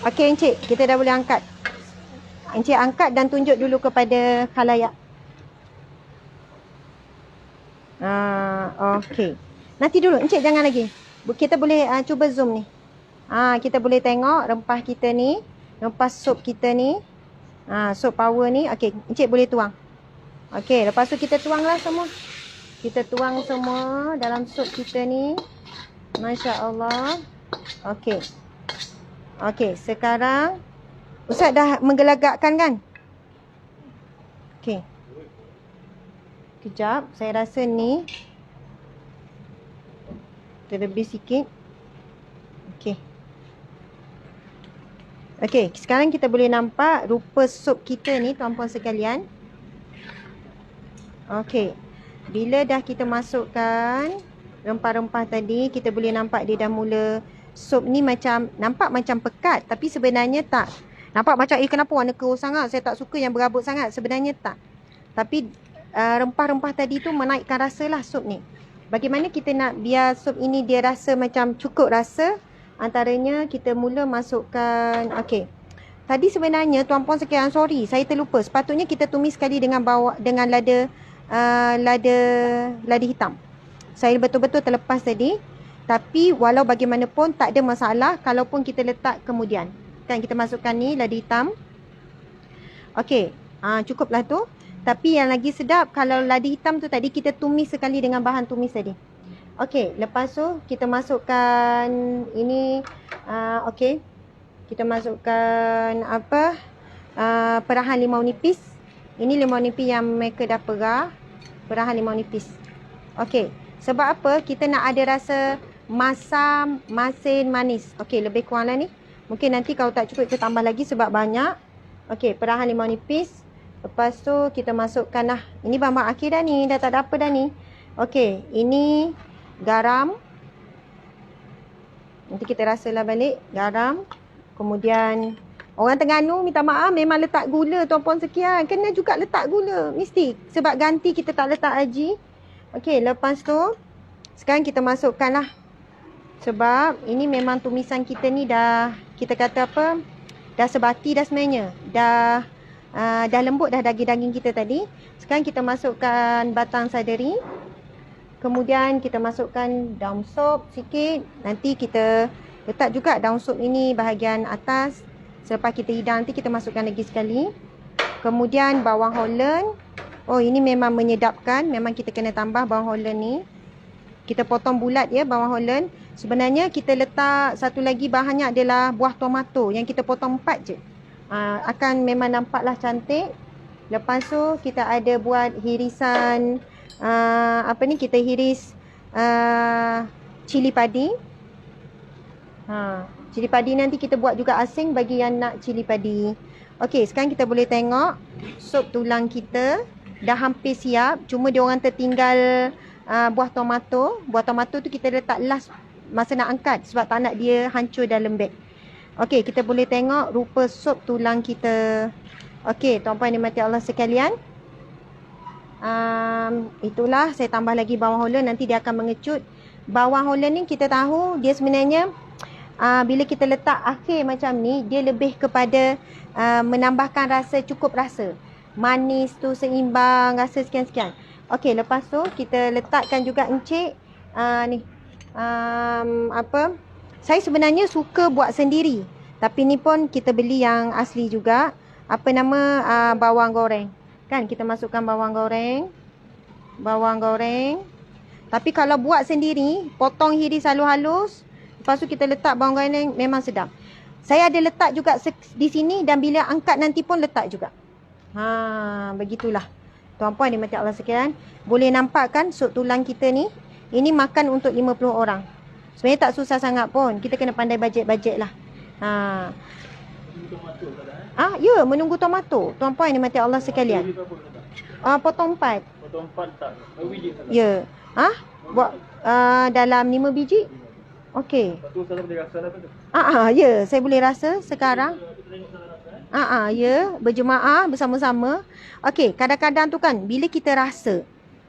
Okey Encik, kita dah boleh angkat. Encik angkat dan tunjuk dulu kepada khalayak. Okey. Nanti dulu Encik, jangan lagi. Kita boleh cuba zoom ni. Kita boleh tengok rempah kita ni, rempah sup kita ni. Sup power ni. Okey, Encik boleh tuang. Okey, lepas tu kita tuanglah semua. Kita tuang semua dalam sup kita ni. Masya-Allah. Okey. Okey, sekarang Ustaz dah menggelagakkan kan? Okey. Kejap, saya rasa ni terlebih sikit. Okey. Okey, sekarang kita boleh nampak rupa sup kita ni tuan-puan sekalian. Okey. Bila dah kita masukkan rempah-rempah tadi, kita boleh nampak dia dah mula, sup ni macam nampak macam pekat tapi sebenarnya tak. Nampak macam kenapa warna keruh sangat, saya tak suka yang berabuk sangat. Sebenarnya tak. Tapi rempah-rempah tadi tu menaikkan rasa lah sup ni. Bagaimana kita nak biar sup ini dia rasa macam cukup rasa? Antaranya kita mula masukkan, okey. Tadi sebenarnya tuan-puan sekalian, sorry saya terlupa. Sepatutnya kita tumis sekali dengan lada hitam. Saya betul-betul terlepas tadi. Tapi walau bagaimanapun tak ada masalah kalaupun kita letak kemudian. Kan kita masukkan ni lada hitam. Okey, cukuplah tu. Tapi yang lagi sedap kalau lada hitam tu tadi kita tumis sekali dengan bahan tumis tadi. Okey, lepas tu kita masukkan ini, okey. Kita masukkan apa? Perahan limau nipis. Ini limau nipis yang mereka dah perah. Perahan limau nipis. Okey, sebab apa? Kita nak ada rasa masam, masin, manis. Okey, lebih kurang lah ni. Mungkin nanti kalau tak cukup kita tambah lagi sebab banyak. Okey, perahan limau nipis. Lepas tu kita masukkan lah. Ini bahan akhir dah ni. Dah tak ada apa dah ni. Okey, ini garam. Nanti kita rasalah balik. Garam. Kemudian orang Terengganu minta maaf memang letak gula tuan-puan sekian. Kena juga letak gula. Mesti. Sebab ganti kita tak letak haji. Okey, lepas tu sekarang kita masukkan lah. Sebab ini memang tumisan kita ni dah, kita kata apa, dah sebati dah sebenarnya. Dah lembut dah daging-daging kita tadi. Sekarang kita masukkan batang seledri. Kemudian kita masukkan daun sup sikit. Nanti kita letak juga daun sup ini bahagian atas. Selepas kita hidang nanti kita masukkan lagi sekali. Kemudian bawang holland. Oh, ini memang menyedapkan. Memang kita kena tambah bawang holland ni. Kita potong bulat ya bawang holland. Sebenarnya kita letak satu lagi bahannya adalah buah tomato yang kita potong 4 je. Akan memang nampaklah cantik. Lepas tu kita ada buat hirisan kita hiris cili padi. Cili padi nanti kita buat juga asing bagi yang nak cili padi. Okey, sekarang kita boleh tengok sup tulang kita dah hampir siap. Cuma dia orang tertinggal buah tomato. Buah tomato tu kita letak last masa nak angkat sebab tak nak dia hancur dan lembek. Okey, kita boleh tengok rupa sup tulang kita. Okey, tuan-puan dan mati Allah sekalian. Itulah saya tambah lagi bawang holland, nanti dia akan mengecut. Bawang holland ni kita tahu dia sebenarnya bila kita letak akhir macam ni, dia lebih kepada menambahkan rasa, cukup rasa. Manis tu seimbang, rasa sekian-sekian. Okey, lepas tu kita letakkan juga encik ni. Saya sebenarnya suka buat sendiri. Tapi ni pun kita beli yang asli juga. Apa nama, bawang goreng. Kan kita masukkan bawang goreng. Bawang goreng. Tapi kalau buat sendiri, potong hiris halus-halus. Lepas tu kita letak bawang goreng, memang sedap. Saya ada letak juga di sini dan bila angkat nanti pun letak juga. Begitulah. Tuan-puan dimati Allah sekalian, boleh nampak kan sup tulang kita ni? Ini makan untuk 50 orang. Sebenarnya tak susah sangat pun. Kita kena pandai bajet-bajet lah. Ya, menunggu tomato. Tuan-puan dimati Allah sekalian. Potong 4. Potong 4 tak? Biji tak? Ya. Buat dalam 5 biji. Okey. Lepas tu Ustazah boleh rasa apa tu? Ya, saya boleh rasa sekarang. Ya, berjemaah bersama-sama. Okey, kadang-kadang tu kan bila kita rasa,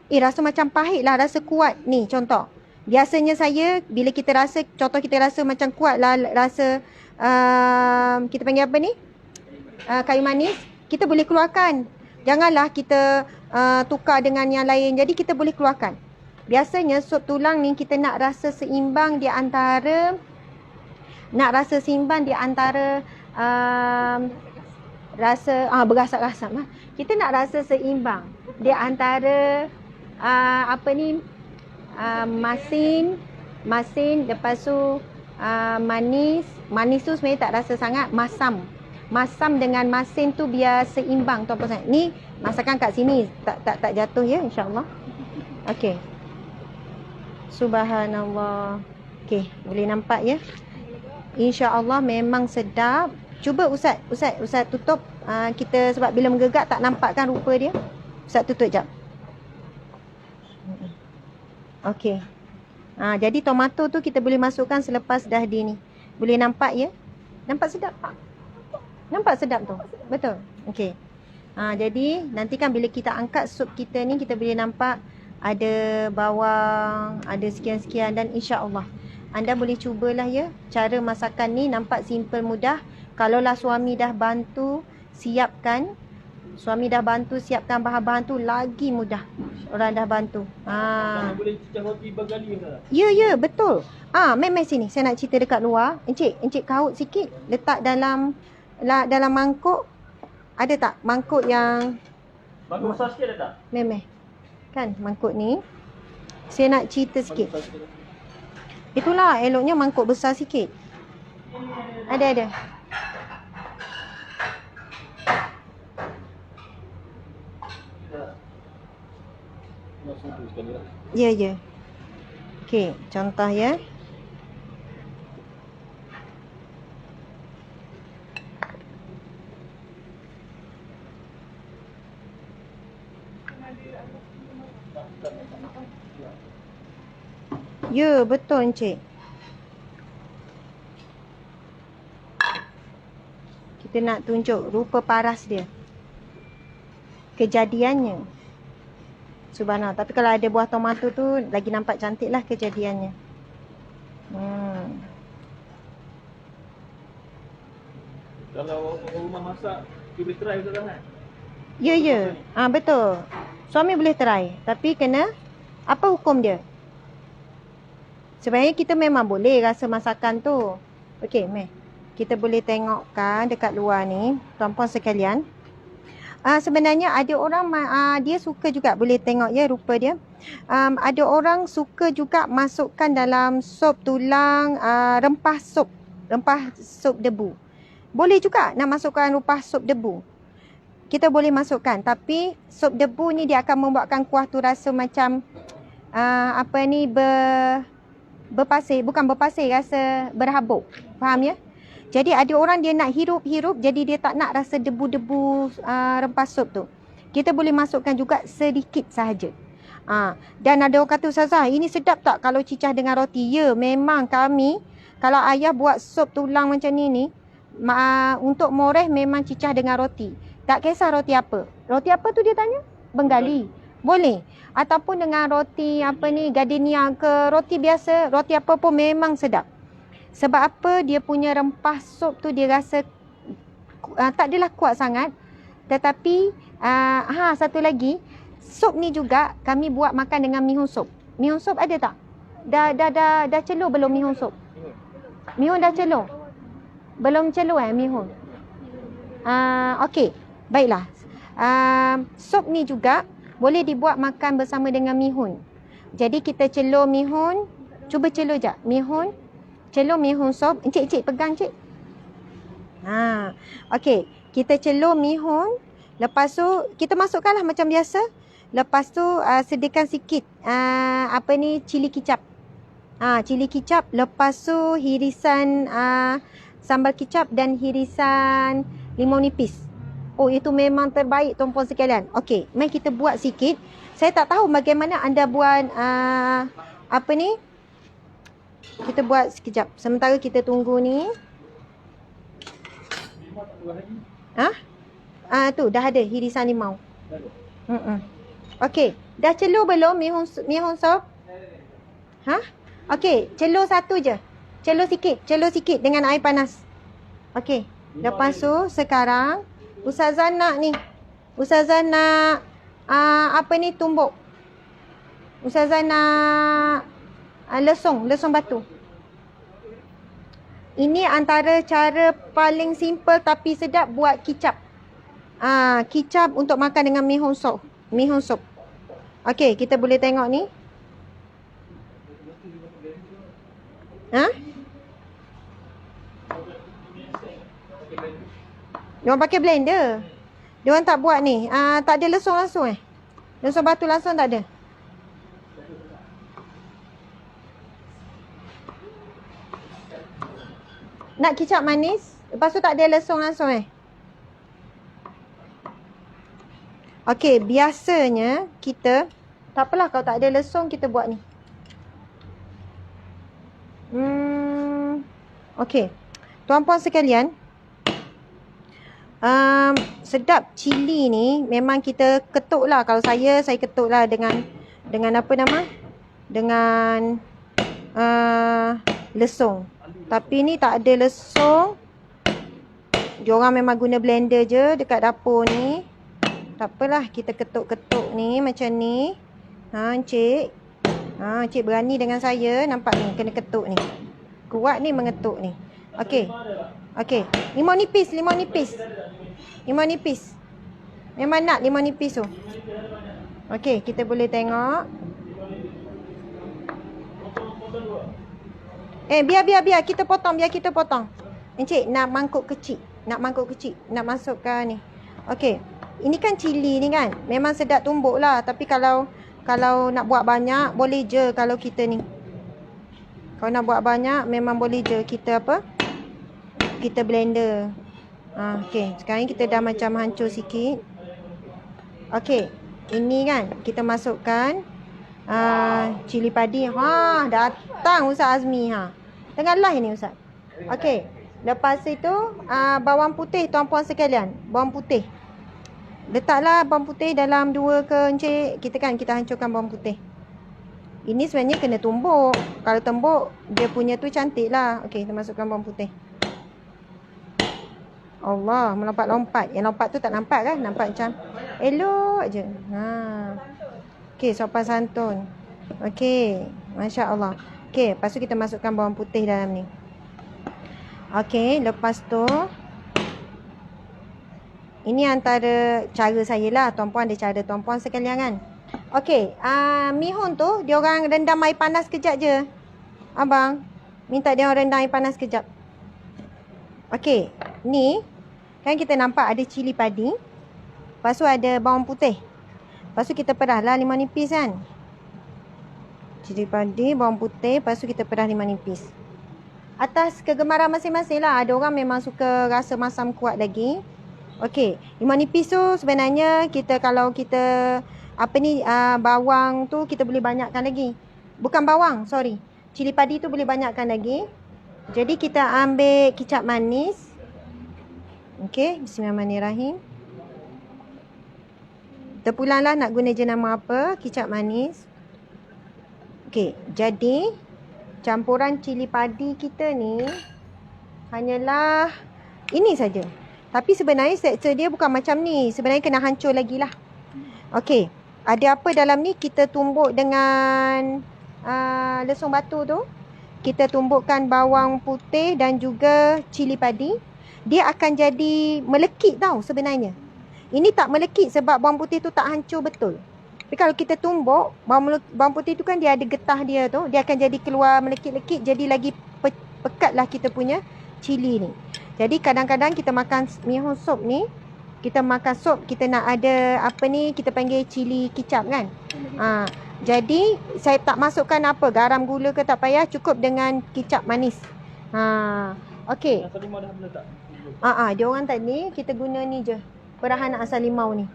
rasa macam pahit lah, rasa kuat ni contoh. Biasanya saya bila kita rasa, contoh kita rasa macam kuat lah, rasa kita panggil apa ni? Kayu manis, kita boleh keluarkan. Janganlah kita tukar dengan yang lain. Jadi kita boleh keluarkan. Biasanya sup tulang ni kita nak rasa seimbang di antara rasa berasap-rasap lah. Kita nak rasa seimbang di antara masin, lepas tu manis tu sebenarnya tak rasa sangat, masam dengan masin tu biar seimbang tuan-puan. Ni masakan kat sini tak jatuh ya, insya-Allah. Okey. Subhanallah. Okey, boleh nampak ya. InsyaAllah memang sedap. Cuba Ustaz tutup. Kita sebab bila menggegak tak nampakkan rupa dia. Ustaz tutup jap. Okey. Jadi tomato tu kita boleh masukkan selepas dah di ni. Boleh nampak ya? Nampak sedap tak? Nampak sedap tu? Betul? Okey. Jadi nanti kan bila kita angkat sup kita ni, kita boleh nampak ada bawang, ada sekian-sekian, dan insya-Allah anda boleh cubalah ya. Cara masakan ni nampak simple, mudah. Kalaulah suami dah bantu siapkan bahan-bahan tu, lagi mudah. Orang dah bantu. Boleh cicah roti bergali ke? Ya, betul. Mai sini. Saya nak cerita dekat luar. Encik kaut sikit, letak dalam mangkuk. Ada tak mangkuk yang Mangkuk besar sikit ada tak? Mai. Kan mangkuk ni. Saya nak cerita sikit. Itulah eloknya mangkuk besar sikit. Ada. Ya. Okey, contoh ya. Ya, betul Encik. Kita nak tunjuk rupa paras dia. Kejadiannya. Subhanallah. Tapi kalau ada buah tomato tu lagi nampak cantik lah kejadiannya. Kalau rumah masak, you boleh try Ustazah kan? Ya. Betul. Suami boleh try. Tapi kena, apa hukum dia? Sebenarnya kita memang boleh rasa masakan tu. Okey, kita boleh tengokkan dekat luar ni, tuan-puan sekalian. Sebenarnya ada orang dia suka juga, boleh tengok ya rupa dia. Ada orang suka juga masukkan dalam sup tulang rempah sup debu. Boleh juga nak masukkan rempah sup debu. Kita boleh masukkan, tapi sup debu ni dia akan membuatkan kuah tu rasa macam berpasir, bukan berpasir, rasa berhabuk. Faham ya? Jadi ada orang dia nak hirup-hirup, jadi dia tak nak rasa debu-debu rempah sup tu. Kita boleh masukkan juga sedikit sahaja. Dan ada orang kata, Ustazah, ini sedap tak kalau cicah dengan roti? Ya, memang kami, kalau ayah buat sup tulang macam ni, untuk moreh memang cicah dengan roti. Tak kisah roti apa. Roti apa tu dia tanya? Bengali. Boleh. Ataupun dengan roti gardenia ke, roti biasa, roti apa pun memang sedap. Sebab apa? Dia punya rempah sup tu dia rasa tak adalah kuat sangat. Tetapi satu lagi, sup ni juga kami buat makan dengan mihun sup. Mihun sup ada tak? Dah celur belum mihun sup? Mihun dah celur? Belum celur mihun? Okey, baiklah. Sup ni juga boleh dibuat makan bersama dengan mihun. Jadi kita celur mihun. Cuba celur jap mihun. Celur mihun sup. Encik pegang cik. Okey, kita celur mihun. Lepas tu kita masukkanlah macam biasa. Lepas tu sediakan sikit cili kicap. Cili kicap. Lepas tu hirisan sambal kicap dan hirisan limau nipis. Oh, itu memang terbaik tuan-puan sekalian. Okey, mari kita buat sikit. Saya tak tahu bagaimana anda buat apa ni? Kita buat sekejap. Sementara kita tunggu ni. Tu dah ada hirisan limau. Okey, dah celur belum mi hong sop? Okey, celur satu je. Celur sikit dengan air panas. Okey, lepas tu sekarang Ustazah nak ni. Ustazah nak apa ni tumbuk. Ustazah nak lesung batu. Ini antara cara paling simple tapi sedap buat kicap. Kicap untuk makan dengan mi hong sop. Okey, kita boleh tengok ni. Diorang pakai blender. Diorang tak buat ni. Tak ada lesung langsung Lesung batu langsung tak ada. Nak kicap manis, lepas tu tak ada lesung langsung Okey, biasanya kita, tak apalah kalau tak ada lesung kita buat ni. Okey. Tuan-puan sekalian, sedap cili ni memang kita ketuk lah. Kalau saya ketuk lah dengan apa nama? Dengan lesung. Tapi ni tak ada lesung. Diorang memang guna blender je dekat dapur ni. Tak apalah, kita ketuk-ketuk ni macam ni. Encik. Encik berani dengan saya. Nampak ni, kena ketuk ni. Kuat ni mengetuk ni. Okey. Limau nipis. Memang nak limau nipis tu. Okey, kita boleh tengok. Biar kita potong, Encik, nak mangkuk kecil. Nak masukkan ni. Okey. Ini kan cili ni kan. Memang sedap tumbuk lah. Tapi kalau nak buat banyak, boleh je kalau kita ni. Kalau nak buat banyak, memang boleh je kita apa? Kita blender. Okey. Sekarang kita dah macam hancur sikit. Okey. Ini kan, kita masukkan cili padi. Datang Ustaz Azmi. Tengah live ni Ustaz. Okey. Lepas itu, bawang putih tuan-puan sekalian. Bawang putih. Letaklah bawang putih dalam 2 ke Encik. Kita hancurkan bawang putih. Ini sebenarnya kena tumbuk. Kalau tumbuk, dia punya tu cantik lah. Okey, kita masukkan bawang putih. Allah, melompat-lompat. Yang lompat tu tak nampak kan? Nampak macam elok je. Okey, sopan santun. Okey, Masya Allah. Okey, lepas tu kita masukkan bawang putih dalam ni. Okey, lepas tu ini antara cara saya lah. Tuan-puan ada cara tuan-puan sekalian kan. Okey, mihun tu diorang rendam air panas kejap je. Abang, minta diorang rendam air panas kejap. Okey, ni kan kita nampak ada cili padi. Lepas tu ada bawang putih. Lepas tu kita peras lah limau nipis kan. Cili padi, bawang putih. Lepas tu kita peras limau nipis. Atas kegemaran masing-masing lah. Ada orang memang suka rasa masam kuat lagi. Okey, limau nipis tu sebenarnya kalau kita bawang tu kita boleh banyakkan lagi. Bukan bawang, sorry. Cili padi tu boleh banyakkan lagi. Jadi kita ambil kicap manis. Okey, bismillahirrahmanirrahim. Terpulanglah nak guna jenama apa, kicap manis. Okey, jadi campuran cili padi kita ni hanyalah ini saja. Tapi sebenarnya tekstur dia bukan macam ni. Sebenarnya kena hancur lagi lah. Okey. Ada apa dalam ni? Kita tumbuk dengan lesung batu tu. Kita tumbukkan bawang putih dan juga cili padi. Dia akan jadi melekit tau sebenarnya. Ini tak melekit sebab bawang putih tu tak hancur betul. Tapi kalau kita tumbuk, bawang putih tu kan dia ada getah dia tu. Dia akan jadi keluar melekit-lekit. Jadi lagi pekat lah kita punya cili ni. Jadi kadang-kadang kita makan mi hong sop ni, kita makan sop, kita nak ada apa ni, kita panggil cili kicap kan. Jadi saya tak masukkan apa, garam, gula ke tak payah, cukup dengan kicap manis. Okey. Yang tadi dah meletak. Dia orang tadi kita guna ni je. perahan asam limau ni.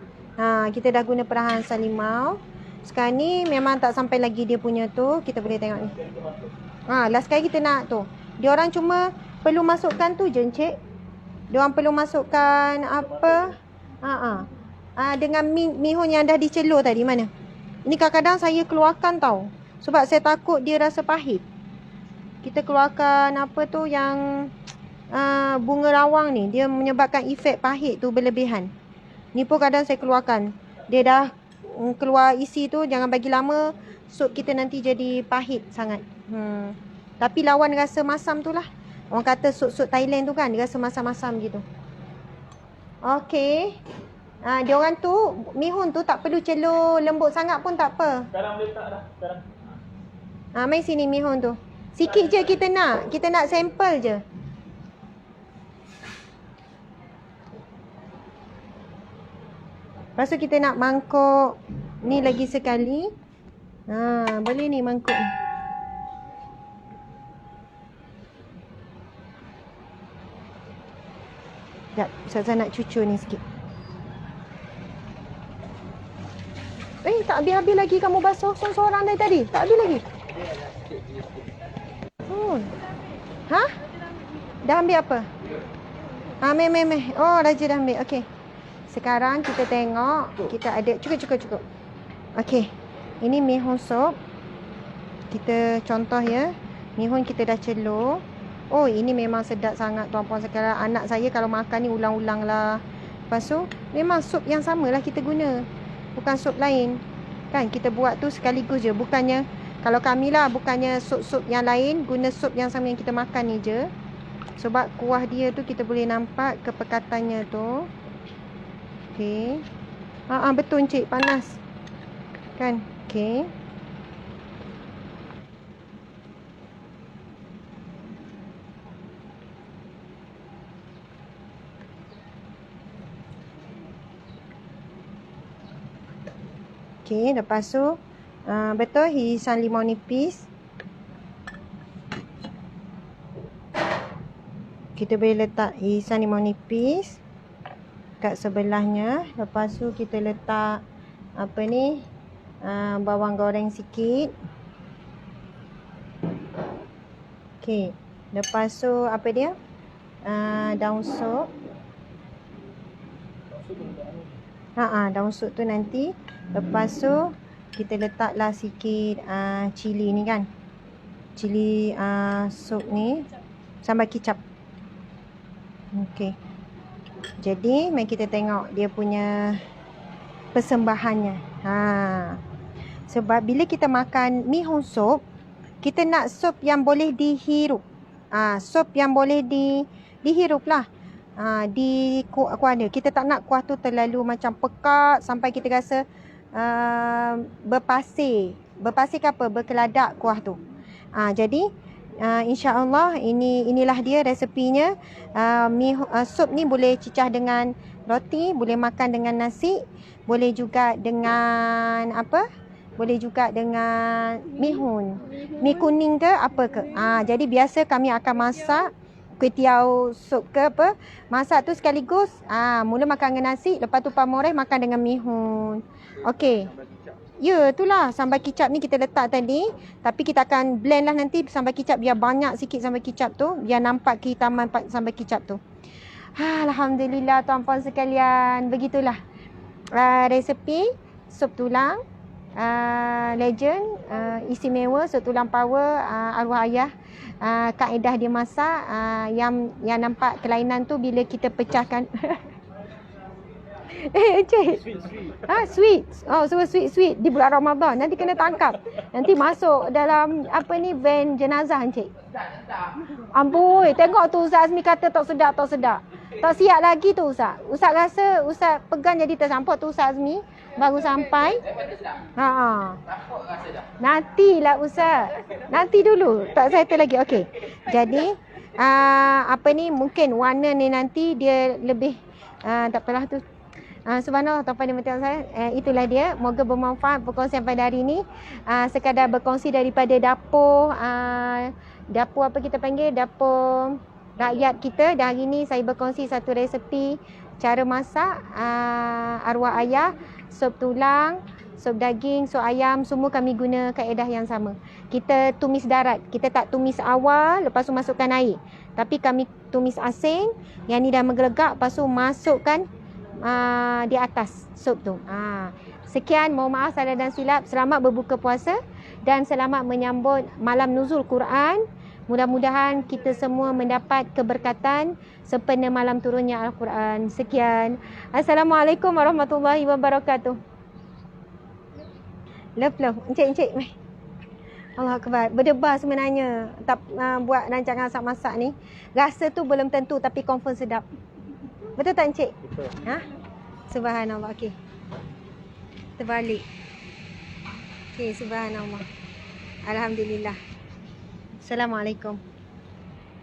Kita dah guna perahan asam limau. Sekarang ni memang tak sampai lagi dia punya tu. Kita boleh tengok ni. Last kali kita nak tu. Dia orang cuma perlu masukkan tu je, Encik. Dia orang perlu masukkan apa? Dengan mihun yang dah dicelur tadi mana? Ini kadang-kadang saya keluarkan tau. Sebab saya takut dia rasa pahit. Kita keluarkan apa tu yang bunga rawang ni. Dia menyebabkan efek pahit tu berlebihan. Ni pun kadang saya keluarkan. Dia dah keluar isi tu, jangan bagi lama. Sup kita nanti jadi pahit sangat. Tapi lawan rasa masam tu lah. Orang kata sup-sup Thailand tu kan, dia rasa masam-masam gitu. Okey. Dia orang tu, mihun tu tak perlu celur lembut sangat pun tak apa. Sekarang boleh tak dah? Sekarang. Mai sini mihun tu. Sikit je kita nak. Kita nak sampel je. Lepas tu kita nak mangkuk ni lagi sekali. Boleh ni mangkuk ni. Sekejap, saya nak cucur ni sikit. Tak habis-habis lagi kamu basuh seorang dari tadi? Tak habis lagi? Dah ambil apa? Meh. Oh, Raja dah ambil. Okey. Sekarang kita tengok. Kita ada. Cukup. Okey. Ini mihun sup. Kita contoh ya. Mihun kita dah celur. Oh, ini memang sedap sangat tuan-puan sekalian. Anak saya kalau makan ni ulang-ulang lah. Lepas tu, memang sup yang sama lah kita guna. Bukan sup lain. Kan kita buat tu sekaligus je. Bukannya, kalau kami lah, bukannya sup-sup yang lain. Guna sup yang sama yang kita makan ni je. Sebab kuah dia tu kita boleh nampak kepekatannya tu. Okey. Betul Encik, panas. Kan? Okey. Okey, lepas tu betul irisan limau nipis. Kita boleh letak irisan limau nipis kat sebelahnya. Lepas tu kita letak apa ni? Bawang goreng sikit. Okey, lepas tu apa dia? Daun sup. Daun sup tu nanti. Lepas tu kita letaklah sikit cili ni kan. Cili sup ni. Sambal kicap. Okey. Jadi mari kita tengok dia punya persembahannya. Sebab bila kita makan mihun sup, kita nak sup yang boleh dihirup. Sup yang boleh dihirup lah. Di kuah dia. Kita tak nak kuah tu terlalu macam pekat sampai kita rasa berpasir. Berpasir ke apa? Berkeladak kuah tu. Jadi insya-Allah inilah dia resepinya. Sup ni boleh cicah dengan roti, boleh makan dengan nasi, boleh juga dengan apa? Boleh juga dengan mihun. Mi kuning ke apa ke? Jadi biasa kami akan masak kuih tiaw sup ke apa. Masak tu sekaligus. Mula makan dengan nasi, lepas tu pamoreh makan dengan mihun. Okey. Ya, itulah sambal kicap ni kita letak tadi. Tapi kita akan blend lah nanti sambal kicap biar banyak sikit sambal kicap tu. Biar nampak kehitaman sambal kicap tu. Alhamdulillah tuan-puan sekalian. Begitulah resepi sup tulang. Legend, istimewa, sup tulang power, arwah ayah. Kaedah dia masak. Yang nampak kelainan tu bila kita pecahkan. Encik. Sweet. Oh, so sweet di bulan Ramadan. Nanti kena tangkap. Nanti masuk dalam apa ni van jenazah Encik. Amboi, tengok tu Ustaz Azmi kata tak sedap. Tak siap lagi tu Ustaz. Ustaz rasa Ustaz pegang jadi tersamput tu Ustaz Azmi baru sampai. Nantilah Ustaz. Nanti dulu. Tak settle lagi. Okey. Jadi apa ni mungkin warna ni nanti dia lebih tak apalah tu. Subhanallah tuan-puan dan puan saya, itulah dia. Moga bermanfaat perkongsian pada hari ini. Sekadar berkongsi daripada dapur dapur apa kita panggil, dapur rakyat kita. Dan hari ini saya berkongsi satu resepi Cara masak, arwah ayah, sup tulang, sup daging, sup ayam, semua kami guna kaedah yang sama. Kita tumis darat. Kita tak tumis awal, lepas tu masukkan air. Tapi kami tumis asing, yang ni dah menggelegak, lepas tu masukkan di atas sup tu. Sekian, mohon maaf salah dan silap. Selamat berbuka puasa dan selamat menyambut malam nuzul Quran. Mudah-mudahan kita semua mendapat keberkatan sempena malam turunnya Al-Quran. Sekian. Assalamualaikum warahmatullahi wabarakatuh. Love. Encik. Allah Akbar. Berdebar sebenarnya. Tak buat rancangan masak ni. Rasa tu belum tentu tapi confirm sedap. Betul tak encik? Betul. Subhanallah. Okey. Terbalik. Okey, subhanallah. Alhamdulillah. Assalamualaikum.